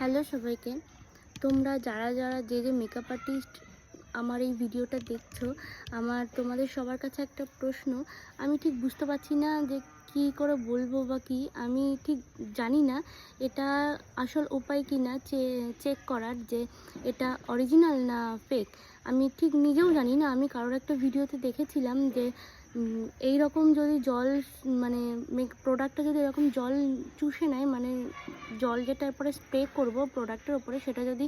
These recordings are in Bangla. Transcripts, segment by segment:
হ্যালো সবাইকে। তোমরা যারা যে মেকআপ আর্টিস্ট আমার এই ভিডিওটা দেখছো, তোমাদের সবার কাছে একটা প্রশ্ন। আমি ঠিক বুঝতে পারছি না যে কী করে বলবো বা কি, আমি ঠিক জানি না এটা আসল উপায় কি না চেক করার যে এটা অরিজিনাল না ফেক। আমি ঠিক নিজেও জানি না। আমি কারোর একটা ভিডিওতে দেখেছিলাম যে এই রকম যদি জল মানে প্রোডাক্টটা যদি এরকম জল চুষে নেয়, মানে জল যেটা এরপরে স্প্রে করব প্রোডাক্টের ওপরে, সেটা যদি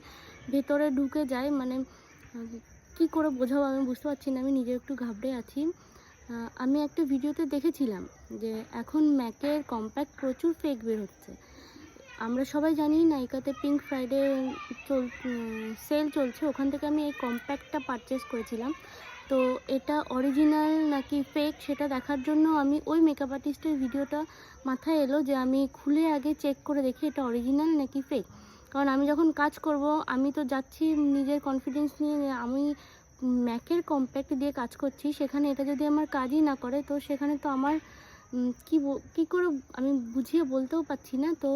ভেতরে ঢুকে যায়, মানে কি করে বোঝাবো আমি বুঝতে পারছি না। আমি নিজে একটু ঘাবড়ে আছি। আমি একটা ভিডিওতে দেখেছিলাম যে এখন ম্যাকের কম্প্যাক্ট প্রচুর ফেক বের হচ্ছে। আমরা সবাই জানি নাইকাতে পিঙ্ক ফ্রাইডে সেল চলছে, ওখান থেকে আমি এই কম্প্যাক্টটা পারচেস করেছিলাম। তো এটা অরিজিনাল নাকি ফেক সেটা দেখার জন্য আমি ওই মেকআপ আর্টিস্টের ভিডিওটা মাথায় এলো যে আমি খুলে আগে চেক করে দেখি এটা অরিজিনাল নাকি ফেক। কারণ আমি যখন কাজ করব, আমি তো যাচ্ছি নিজের কনফিডেন্স নিয়ে, আমি ম্যাকের কম্প্যাক্ট দিয়ে কাজ করছি, সেখানে এটা যদি আমার কাজই না করে তো সেখানে তো আমার কী করে আমি বুঝিয়ে বলতেও পারছি না। তো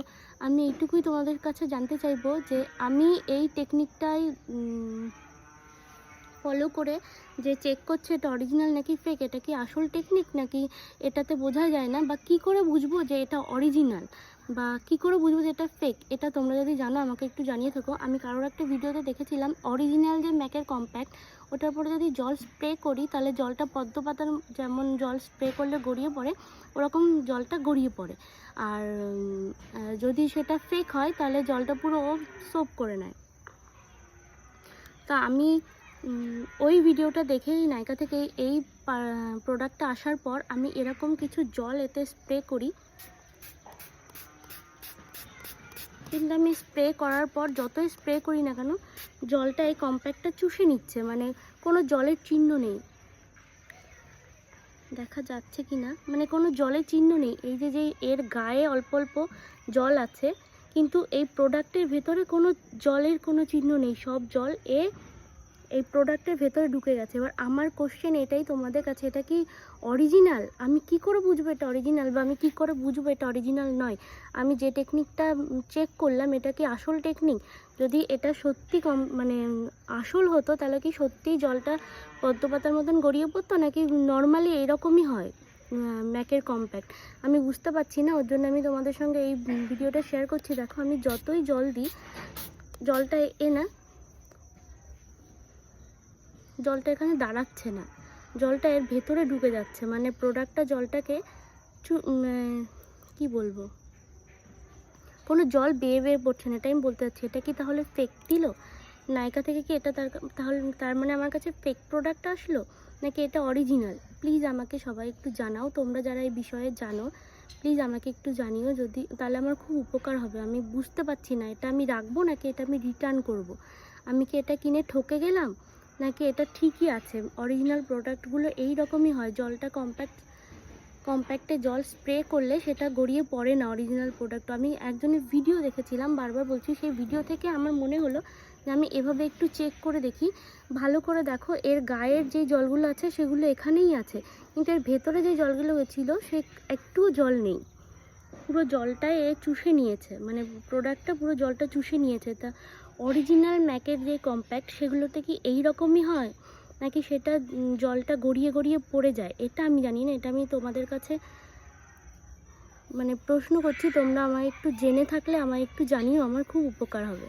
আমি এইটুকুই তোমাদের কাছে জানতে চাইবো যে আমি এই টেকনিকটাই ফলো করে যে চেক করছে এটা অরিজিনাল নাকি ফেক, এটা কি আসল টেকনিক নাকি এটাতে বোঝা যায় না, বা কি করে বুঝবো যে এটা অরিজিনাল বা কি করে বুঝবো যে এটা ফেক, এটা তোমরা যদি জানো আমাকে একটু জানিয়ে থাকো। আমি কারোর একটা ভিডিওতে দেখেছিলাম অরিজিনাল যে ম্যাকের কম্প্যাক্ট, ওটার পরে যদি জল স্প্রে করি তাহলে জলটা পদ্ম পাতার যেমন জল স্প্রে করলে গড়িয়ে পড়ে, ওরকম জলটা গড়িয়ে পড়ে। আর যদি সেটা ফেক হয় তাহলে জলটা পুরো সোপ করে নেয়। তা আমি ওই ভিডিওটা দেখেই নাইকা থেকে এই প্রোডাক্টটা আসার পর আমি এরকম কিছু জল এতে স্প্রে করি, কিন্তু আমি স্প্রে করার পর যতই স্প্রে করি না কেন জলটা এই কম্প্যাক্টটা চুষে নিচ্ছে, মানে কোনো জলের চিহ্ন নেই। দেখা যাচ্ছে কি না, মানে কোনো জলের চিহ্ন নেই। এই যে এর গায়ে অল্প অল্প জল আছে, কিন্তু এই প্রোডাক্টের ভেতরে কোনো জলের কোনো চিহ্ন নেই, সব জল এই প্রোডাক্টের ভেতরে ঢুকে গেছে। এবার আমার কোশ্চেন এটাই তোমাদের কাছে, এটা কি অরিজিনাল? আমি কি করে বুঝবো এটা অরিজিনাল, বা আমি কি করে বুঝবো এটা অরিজিনাল নয়? আমি যে টেকনিকটা চেক করলাম এটা কি আসল টেকনিক? যদি এটা সত্যি মানে আসল হতো তাহলে কি সত্যিই জলটা পদ্মপাতার মতন গড়িয়ে পড়তো, নাকি নর্মালি এরকমই হয় ম্যাকের কম্প্যাক্ট? আমি বুঝতে পারছি না, ওর জন্য আমি তোমাদের সঙ্গে এই ভিডিওটা শেয়ার করছি। দেখো আমি যতই জল দিই, জলটা জলটা এখানে দাঁড়াচ্ছে না, জলটা এর ভেতরে ঢুকে যাচ্ছে, মানে প্রোডাক্টটা জলটাকে কি বলবো, কোনো জল বেয়ে পড়ছে না, এটা আমি বলতে চাচ্ছি। এটা কি তাহলে ফেক দিল নাইকা থেকে? কি এটা তার মানে আমার কাছে ফেক প্রোডাক্ট আসলো, নাকি এটা অরিজিনাল? প্লিজ আমাকে সবাই একটু জানাও, তোমরা যারা এই বিষয়ে জানো প্লিজ আমাকে একটু জানিও, যদি তাহলে আমার খুব উপকার হবে। আমি বুঝতে পারছি না এটা আমি রাখবো নাকি এটা আমি রিটার্ন করব। আমি কি এটা কিনে ঠকে গেলাম, নাকি এটা ঠিকই আছে? অরিজিনাল প্রোডাক্টগুলো এই রকমই হয়, জলটা কম্প্যাক্টে জল স্প্রে করলে সেটা গড়িয়ে পড়ে না অরিজিনাল প্রোডাক্ট। আমি একজনের ভিডিও দেখেছিলাম, বারবার বলছি, সেই ভিডিও থেকে আমার মনে হলো যে আমি এভাবে একটু চেক করে দেখি। ভালো করে দেখো, এর গায়ের যে জলগুলো আছে সেগুলো এখানেই আছে, কিন্তু এর ভেতরে যে জলগুলো ছিল সে একটুও জল নেই, পুরো জলটাই চুষে নিয়েছে, মানে প্রোডাক্টটা পুরো জলটা চুষে নিয়েছে। তা অরিজিনাল ম্যাকের যে কম্প্যাক্ট সেগুলোতে কি এই রকমই হয়, নাকি সেটা জলটা গড়িয়ে গড়িয়ে পড়ে যায়? এটা আমি জানি না। এটা আমি তোমাদের কাছে মানে প্রশ্ন করছি, তোমরা আমায় একটু জেনে থাকলে আমায় একটু জানিও, আমার খুব উপকার হবে।